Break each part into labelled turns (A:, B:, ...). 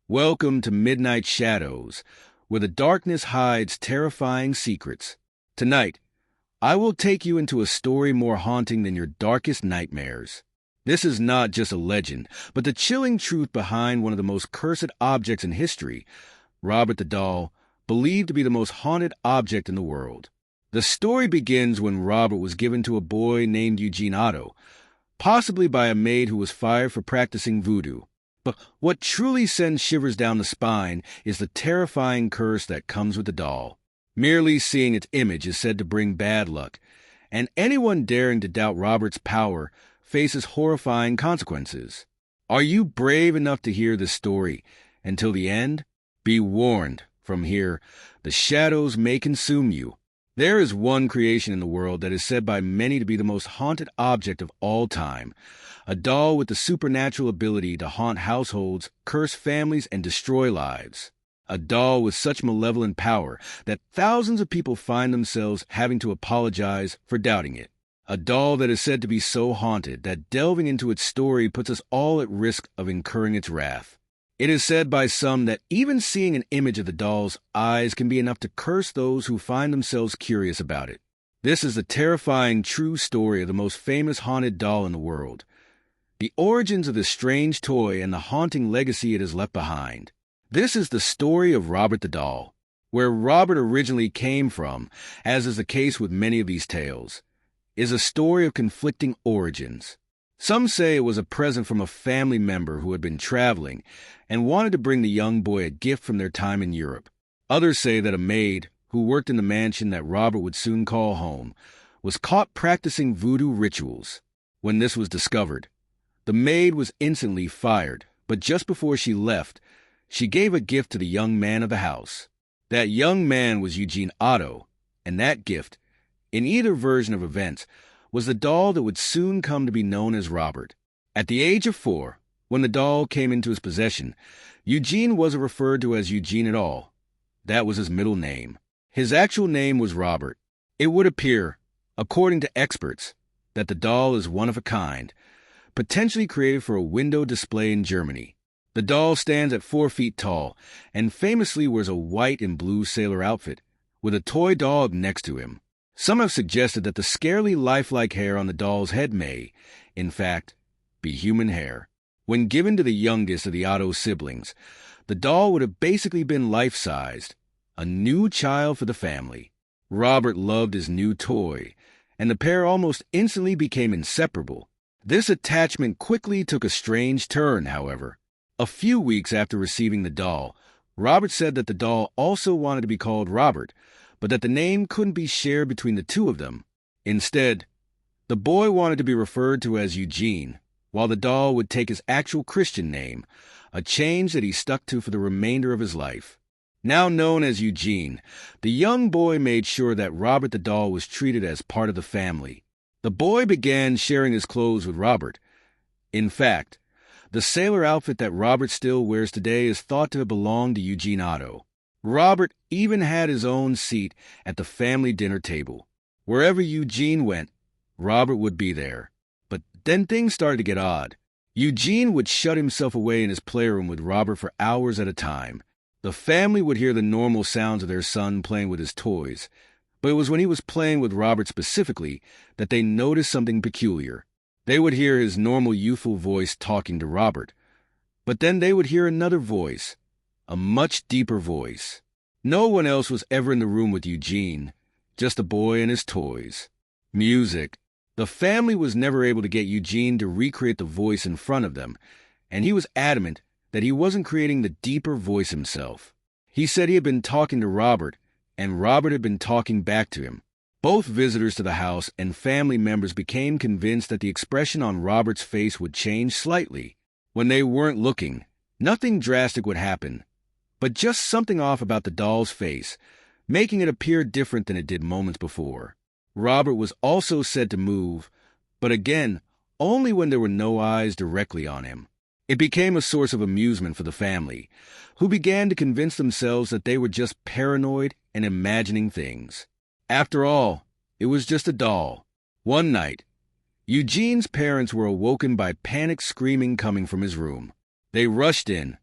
A: Welcome to Midnight Shadows, where the darkness hides terrifying secrets. Tonight, I will take you into a story more haunting than your darkest nightmares. This is not just a legend, but the chilling truth behind one of the most cursed objects in history, Robert the Doll, believed to be the most haunted object in the world. The story begins when Robert was given to a boy named Eugene Otto, possibly by a maid who was fired for practicing voodoo. But what truly sends shivers down the spine is the terrifying curse that comes with the doll. Merely seeing its image is said to bring bad luck, and anyone daring to doubt Robert's power faces horrifying consequences. Are you brave enough to hear this story until the end? Be warned, from here, the shadows may consume you. There is one creation in the world that is said by many to be the most haunted object of all time, a doll with the supernatural ability to haunt households, curse families, and destroy lives. A doll with such malevolent power that thousands of people find themselves having to apologize for doubting it. A doll that is said to be so haunted that delving into its story puts us all at risk of incurring its wrath. It is said by some that even seeing an image of the doll's eyes can be enough to curse those who find themselves curious about it. This is the terrifying true story of the most famous haunted doll in the world. The origins of this strange toy and the haunting legacy it has left behind. This is the story of Robert the Doll. Where Robert originally came from, as is the case with many of these tales, is a story of conflicting origins. Some say it was a present from a family member who had been traveling and wanted to bring the young boy a gift from their time in Europe. Others say that a maid, who worked in the mansion that Robert would soon call home, was caught practicing voodoo rituals. When this was discovered, the maid was instantly fired, but just before she left, she gave a gift to the young man of the house. That young man was Eugene Otto, and that gift, in either version of events, was the doll that would soon come to be known as Robert. At the age of 4, when the doll came into his possession, Eugene wasn't referred to as Eugene at all. That was his middle name. His actual name was Robert. It would appear, according to experts, that the doll is one of a kind, potentially created for a window display in Germany. The doll stands at 4 feet tall and famously wears a white and blue sailor outfit with a toy dog next to him. Some have suggested that the scarily lifelike hair on the doll's head may, in fact, be human hair. When given to the youngest of the Otto siblings, the doll would have basically been life-sized, a new child for the family. Robert loved his new toy, and the pair almost instantly became inseparable. This attachment quickly took a strange turn, however. A few weeks after receiving the doll, Robert said that the doll also wanted to be called Robert, but that the name couldn't be shared between the two of them. Instead, the boy wanted to be referred to as Eugene, while the doll would take his actual Christian name, a change that he stuck to for the remainder of his life. Now known as Eugene, the young boy made sure that Robert the doll was treated as part of the family. The boy began sharing his clothes with Robert. In fact, the sailor outfit that Robert still wears today is thought to have belonged to Eugene Otto. Robert even had his own seat at the family dinner table. Wherever Eugene went, Robert would be there. But then things started to get odd. Eugene would shut himself away in his playroom with Robert for hours at a time. The family would hear the normal sounds of their son playing with his toys, but it was when he was playing with Robert specifically that they noticed something peculiar. They would hear his normal youthful voice talking to Robert, but then they would hear another voice, a much deeper voice. No one else was ever in the room with Eugene, just the boy and his toys. Music. The family was never able to get Eugene to recreate the voice in front of them, and he was adamant that he wasn't creating the deeper voice himself. He said he had been talking to Robert, and Robert had been talking back to him. Both visitors to the house and family members became convinced that the expression on Robert's face would change slightly. When they weren't looking, nothing drastic would happen, but just something off about the doll's face, making it appear different than it did moments before. Robert was also said to move, but again, only when there were no eyes directly on him. It became a source of amusement for the family, who began to convince themselves that they were just paranoid and imagining things. After all, it was just a doll. One night, Eugene's parents were awoken by panic screaming coming from his room. They rushed in,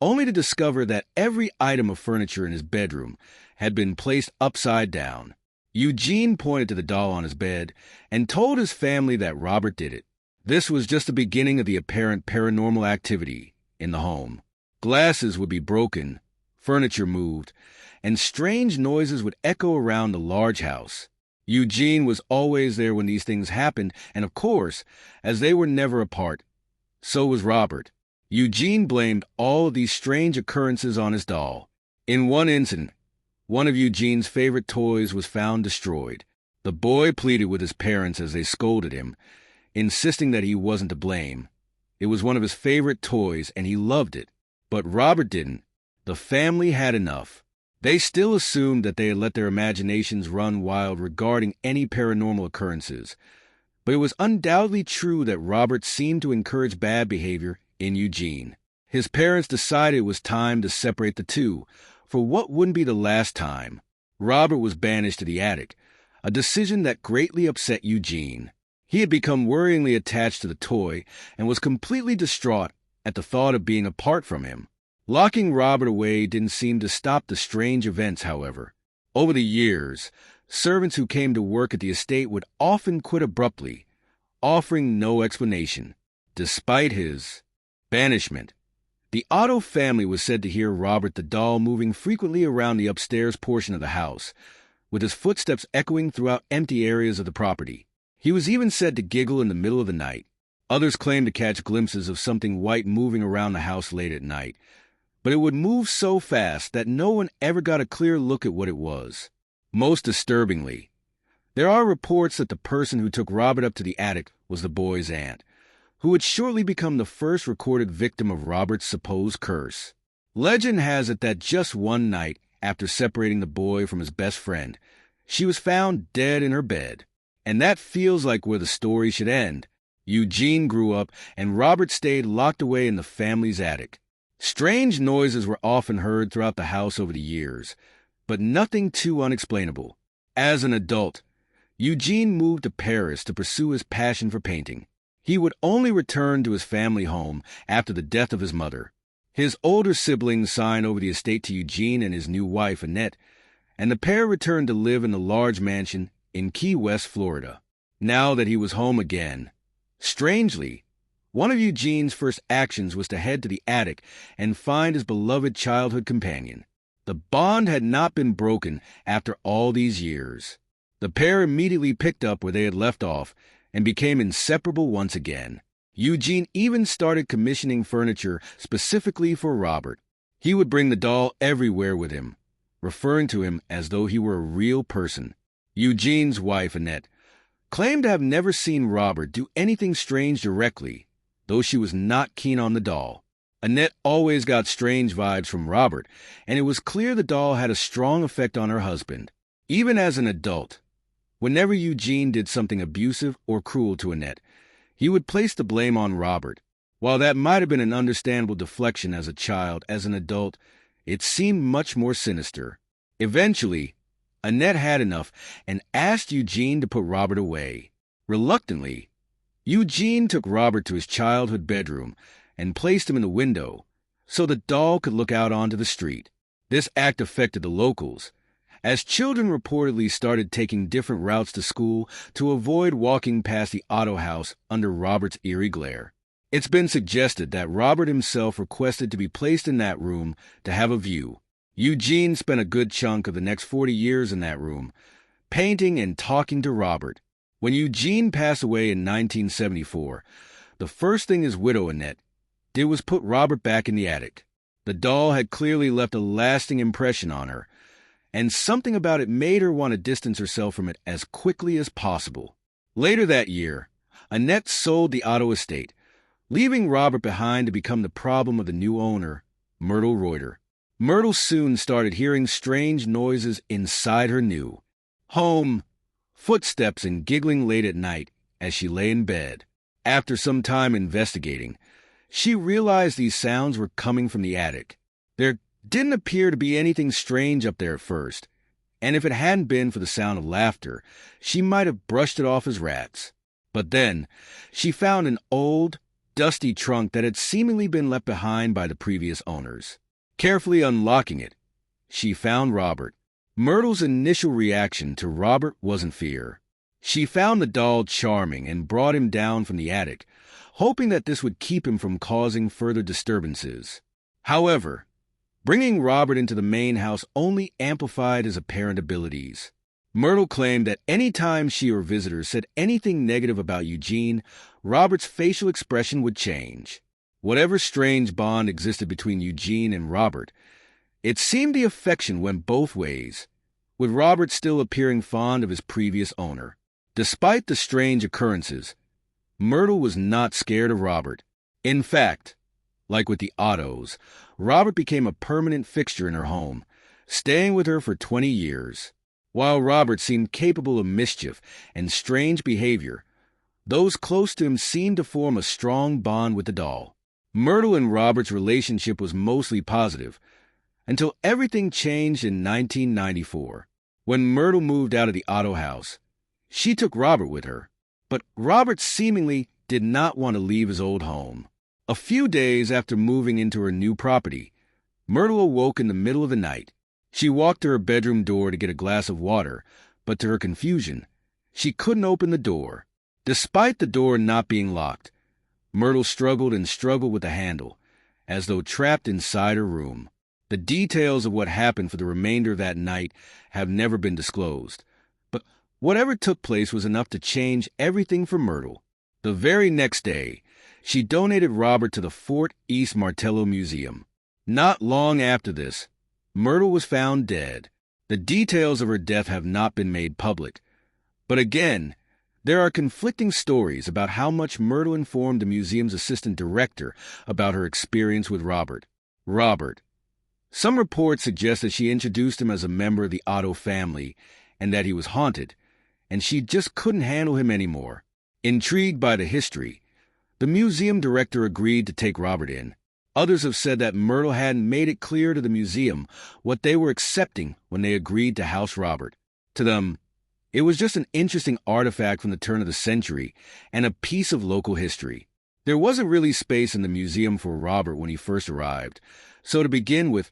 A: only to discover that every item of furniture in his bedroom had been placed upside down. Eugene pointed to the doll on his bed and told his family that Robert did it. This was just the beginning of the apparent paranormal activity in the home. Glasses would be broken, furniture moved, and strange noises would echo around the large house. Eugene was always there when these things happened, and of course, as they were never apart, so was Robert. Eugene blamed all of these strange occurrences on his doll. In one incident, one of Eugene's favorite toys was found destroyed. The boy pleaded with his parents as they scolded him, insisting that he wasn't to blame. It was one of his favorite toys, and he loved it. But Robert didn't. The family had enough. They still assumed that they had let their imaginations run wild regarding any paranormal occurrences. But it was undoubtedly true that Robert seemed to encourage bad behavior in Eugene. His parents decided it was time to separate the two, for what wouldn't be the last time. Robert was banished to the attic, a decision that greatly upset Eugene. He had become worryingly attached to the toy and was completely distraught at the thought of being apart from him. Locking Robert away didn't seem to stop the strange events, however. Over the years, servants who came to work at the estate would often quit abruptly, offering no explanation. Despite his banishment, the Otto family was said to hear Robert the doll moving frequently around the upstairs portion of the house, with his footsteps echoing throughout empty areas of the property. He was even said to giggle in the middle of the night. Others claimed to catch glimpses of something white moving around the house late at night, but it would move so fast that no one ever got a clear look at what it was. Most disturbingly, there are reports that the person who took Robert up to the attic was the boy's aunt, who would shortly become the first recorded victim of Robert's supposed curse. Legend has it that just one night, after separating the boy from his best friend, she was found dead in her bed. And that feels like where the story should end. Eugene grew up, and Robert stayed locked away in the family's attic. Strange noises were often heard throughout the house over the years, but nothing too unexplainable. As an adult, Eugene moved to Paris to pursue his passion for painting. He would only return to his family home after the death of his mother. His older siblings signed over the estate to Eugene and his new wife, Annette, and the pair returned to live in the large mansion in Key West, Florida. Now that he was home again, strangely, one of Eugene's first actions was to head to the attic and find his beloved childhood companion. The bond had not been broken after all these years. The pair immediately picked up where they had left off and became inseparable once again. Eugene even started commissioning furniture specifically for Robert. He would bring the doll everywhere with him, referring to him as though he were a real person. Eugene's wife, Annette, claimed to have never seen Robert do anything strange directly, though she was not keen on the doll. Annette always got strange vibes from Robert, and it was clear the doll had a strong effect on her husband. Even as an adult, whenever Eugene did something abusive or cruel to Annette, he would place the blame on Robert. While that might have been an understandable deflection as a child, as an adult, it seemed much more sinister. Eventually, Annette had enough and asked Eugene to put Robert away. Reluctantly, Eugene took Robert to his childhood bedroom and placed him in the window so the doll could look out onto the street. This act affected the locals, as children reportedly started taking different routes to school to avoid walking past the Otto house under Robert's eerie glare. It's been suggested that Robert himself requested to be placed in that room to have a view. Eugene spent a good chunk of the next 40 years in that room, painting and talking to Robert. When Eugene passed away in 1974, the first thing his widow, Annette, did was put Robert back in the attic. The doll had clearly left a lasting impression on her, and something about it made her want to distance herself from it as quickly as possible. Later that year, Annette sold the Otto estate, leaving Robert behind to become the problem of the new owner, Myrtle Reuter. Myrtle soon started hearing strange noises inside her new home, footsteps and giggling late at night as she lay in bed. After some time investigating, she realized these sounds were coming from the attic. There didn't appear to be anything strange up there at first, and if it hadn't been for the sound of laughter, she might have brushed it off as rats. But then, she found an old, dusty trunk that had seemingly been left behind by the previous owners. Carefully unlocking it, she found Robert. Myrtle's initial reaction to Robert wasn't fear. She found the doll charming and brought him down from the attic, hoping that this would keep him from causing further disturbances. However, bringing Robert into the main house only amplified his apparent abilities. Myrtle claimed that any time she or visitors said anything negative about Eugene, Robert's facial expression would change. Whatever strange bond existed between Eugene and Robert, it seemed the affection went both ways, with Robert still appearing fond of his previous owner. Despite the strange occurrences, Myrtle was not scared of Robert. In fact, like with the Ottos, Robert became a permanent fixture in her home, staying with her for 20 years. While Robert seemed capable of mischief and strange behavior, those close to him seemed to form a strong bond with the doll. Myrtle and Robert's relationship was mostly positive, until everything changed in 1994. When Myrtle moved out of the Otto house, she took Robert with her, but Robert seemingly did not want to leave his old home. A few days after moving into her new property, Myrtle awoke in the middle of the night. She walked to her bedroom door to get a glass of water, but to her confusion, she couldn't open the door. Despite the door not being locked, Myrtle struggled and struggled with the handle, as though trapped inside her room. The details of what happened for the remainder of that night have never been disclosed, but whatever took place was enough to change everything for Myrtle. The very next day, she donated Robert to the Fort East Martello Museum. Not long after this, Myrtle was found dead. The details of her death have not been made public, but again, there are conflicting stories about how much Myrtle informed the museum's assistant director about her experience with Robert. Some reports suggest that she introduced him as a member of the Otto family and that he was haunted, and she just couldn't handle him anymore. Intrigued by the history, the museum director agreed to take Robert in. Others have said that Myrtle hadn't made it clear to the museum what they were accepting when they agreed to house Robert. To them, it was just an interesting artifact from the turn of the century and a piece of local history. There wasn't really space in the museum for Robert when he first arrived, so to begin with,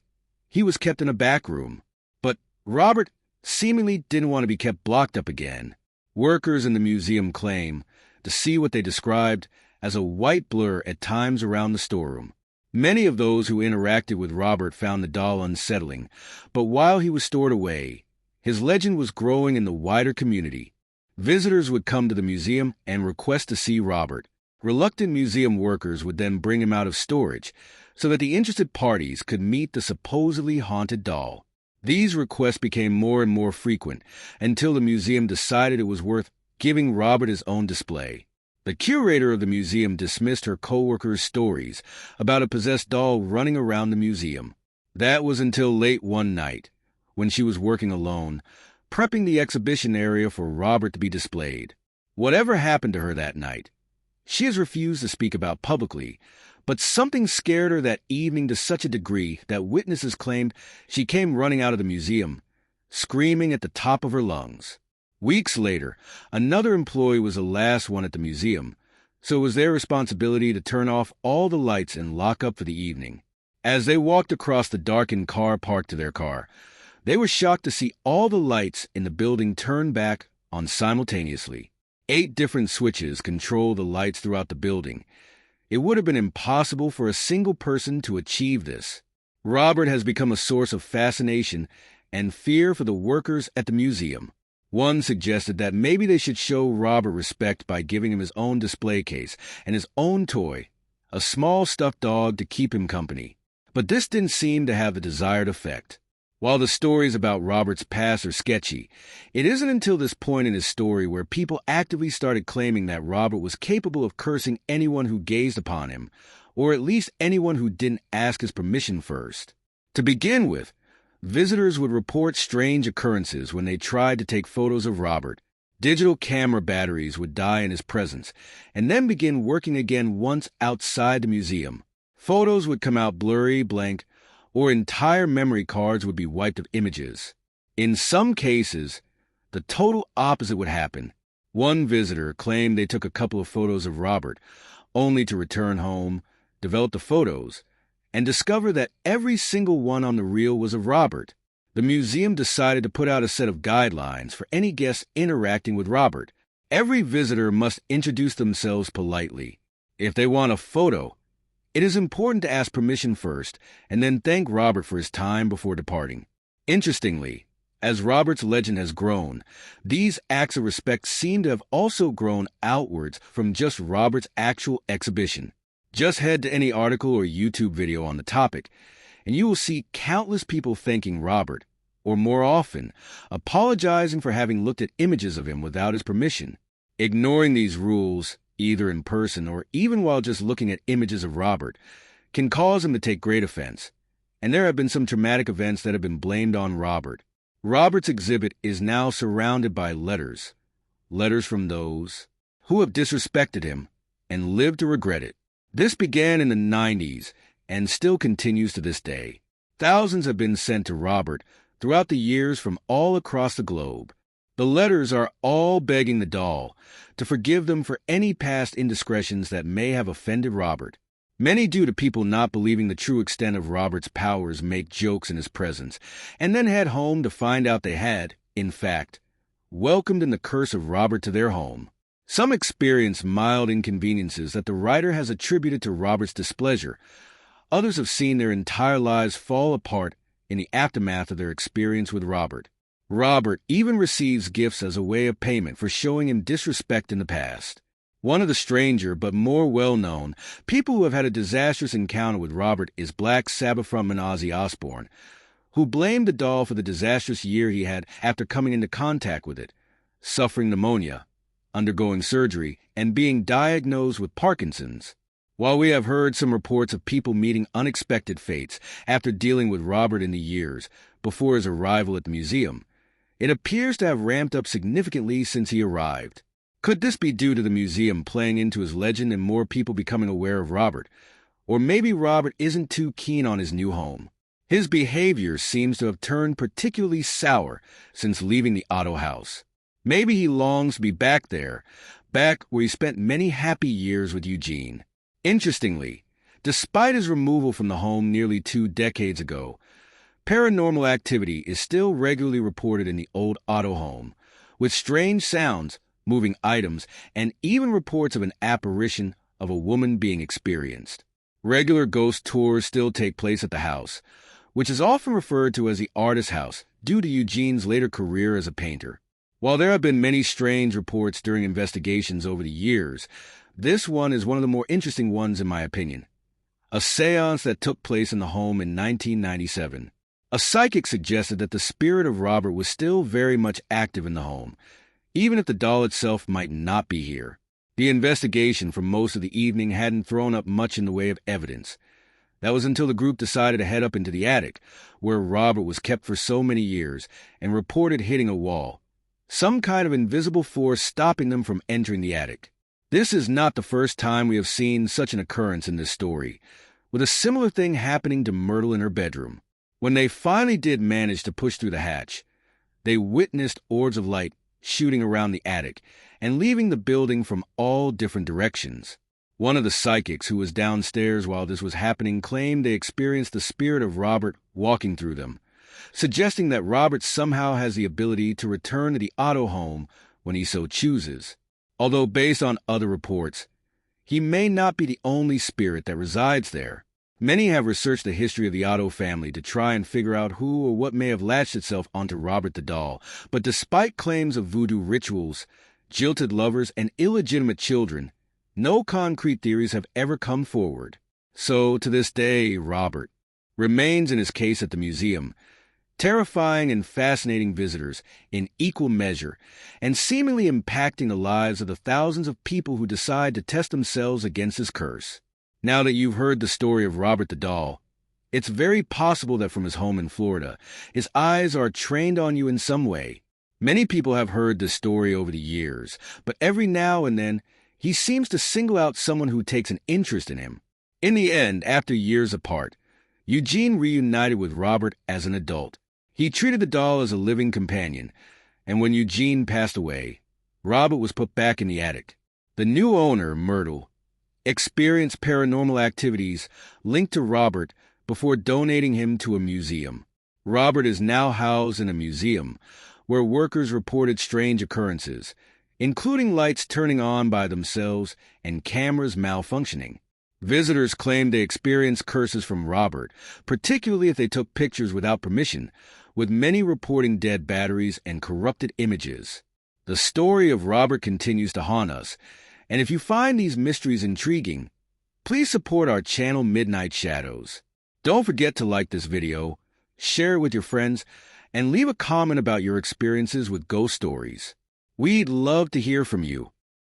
A: he was kept in a back room. But Robert seemingly didn't want to be kept blocked up again. Workers in the museum claim to see what they described as a white blur at times around the storeroom. Many of those who interacted with Robert found the doll unsettling, but while he was stored away, his legend was growing in the wider community. Visitors would come to the museum and request to see Robert. Reluctant museum workers would then bring him out of storage so that the interested parties could meet the supposedly haunted doll. These requests became more and more frequent until the museum decided it was worth giving Robert his own display. The curator of the museum dismissed her co-workers' stories about a possessed doll running around the museum. That was until late one night, when she was working alone, prepping the exhibition area for Robert to be displayed. Whatever happened to her that night, she has refused to speak about publicly, but something scared her that evening to such a degree that witnesses claimed she came running out of the museum, screaming at the top of her lungs. Weeks later, another employee was the last one at the museum, so it was their responsibility to turn off all the lights and lock up for the evening. As they walked across the darkened car park to their car, they were shocked to see all the lights in the building turn back on simultaneously. 8 different switches control the lights throughout the building. It would have been impossible for a single person to achieve this. Robert has become a source of fascination and fear for the workers at the museum. One suggested that maybe they should show Robert respect by giving him his own display case and his own toy, a small stuffed dog to keep him company. But this didn't seem to have the desired effect. While the stories about Robert's past are sketchy, it isn't until this point in his story where people actively started claiming that Robert was capable of cursing anyone who gazed upon him, or at least anyone who didn't ask his permission first. To begin with, visitors would report strange occurrences when they tried to take photos of Robert. Digital camera batteries would die in his presence, and then begin working again once outside the museum. Photos would come out blurry, blank, or entire memory cards would be wiped of images. In some cases, the total opposite would happen. One visitor claimed they took a couple of photos of Robert, only to return home, develop the photos, and discover that every single one on the reel was of Robert. The museum decided to put out a set of guidelines for any guests interacting with Robert. Every visitor must introduce themselves politely. If they want a photo, it is important to ask permission first and then thank Robert for his time before departing. Interestingly, as Robert's legend has grown, these acts of respect seem to have also grown outwards from just Robert's actual exhibition. Just head to any article or YouTube video on the topic, and you will see countless people thanking Robert, or more often, apologizing for having looked at images of him without his permission. Ignoring these rules, either in person or even while just looking at images of Robert, can cause him to take great offense, and there have been some traumatic events that have been blamed on Robert. Robert's exhibit is now surrounded by letters from those who have disrespected him and lived to regret it. This began in the 90s and still continues to this day. Thousands have been sent to Robert throughout the years from all across the globe. The letters are all begging the doll to forgive them for any past indiscretions that may have offended Robert. Many, due to people not believing the true extent of Robert's powers, make jokes in his presence, and then head home to find out they had, in fact, welcomed in the curse of Robert to their home. Some experience mild inconveniences that the writer has attributed to Robert's displeasure. Others have seen their entire lives fall apart in the aftermath of their experience with Robert. Robert even receives gifts as a way of payment for showing him disrespect in the past. One of the stranger but more well-known people who have had a disastrous encounter with Robert is Black Sabbath frontman Ozzy Osbourne, who blamed the doll for the disastrous year he had after coming into contact with it, suffering pneumonia, undergoing surgery, and being diagnosed with Parkinson's. While we have heard some reports of people meeting unexpected fates after dealing with Robert in the years before his arrival at the museum, it appears to have ramped up significantly since he arrived. Could this be due to the museum playing into his legend and more people becoming aware of Robert? Or maybe Robert isn't too keen on his new home. His behavior seems to have turned particularly sour since leaving the Otto house. Maybe he longs to be back there, back where he spent many happy years with Eugene. Interestingly, despite his removal from the home nearly 2 decades ago, paranormal activity is still regularly reported in the old Otto home, with strange sounds, moving items, and even reports of an apparition of a woman being experienced. Regular ghost tours still take place at the house, which is often referred to as the artist's house due to Eugene's later career as a painter. While there have been many strange reports during investigations over the years, this one is one of the more interesting ones in my opinion. A seance that took place in the home in 1997. A psychic suggested that the spirit of Robert was still very much active in the home, even if the doll itself might not be here. The investigation for most of the evening hadn't thrown up much in the way of evidence. That was until the group decided to head up into the attic, where Robert was kept for so many years, and reported hitting a wall. Some kind of invisible force stopping them from entering the attic. This is not the first time we have seen such an occurrence in this story, with a similar thing happening to Myrtle in her bedroom. When they finally did manage to push through the hatch, they witnessed orbs of light shooting around the attic and leaving the building from all different directions. One of the psychics who was downstairs while this was happening claimed they experienced the spirit of Robert walking through them, suggesting that Robert somehow has the ability to return to the Otto home when he so chooses. Although based on other reports, he may not be the only spirit that resides there. Many have researched the history of the Otto family to try and figure out who or what may have latched itself onto Robert the doll, but despite claims of voodoo rituals, jilted lovers, and illegitimate children, no concrete theories have ever come forward. So, to this day, Robert remains in his case at the museum, terrifying and fascinating visitors in equal measure, and seemingly impacting the lives of the thousands of people who decide to test themselves against his curse. Now that you've heard the story of Robert the doll, it's very possible that from his home in Florida, his eyes are trained on you in some way. Many people have heard this story over the years, but every now and then, he seems to single out someone who takes an interest in him. In the end, after years apart, Eugene reunited with Robert as an adult. He treated the doll as a living companion, and when Eugene passed away, Robert was put back in the attic. The new owner, Myrtle, experienced paranormal activities linked to Robert before donating him to a museum. Robert is now housed in a museum where workers reported strange occurrences, including lights turning on by themselves and cameras malfunctioning. Visitors claimed they experienced curses from Robert, particularly if they took pictures without permission, with many reporting dead batteries and corrupted images. The story of Robert continues to haunt us, and if you find these mysteries intriguing, please support our channel Midnight Shadows. Don't forget to like this video, share it with your friends, and leave a comment about your experiences with ghost stories. We'd love to hear from you.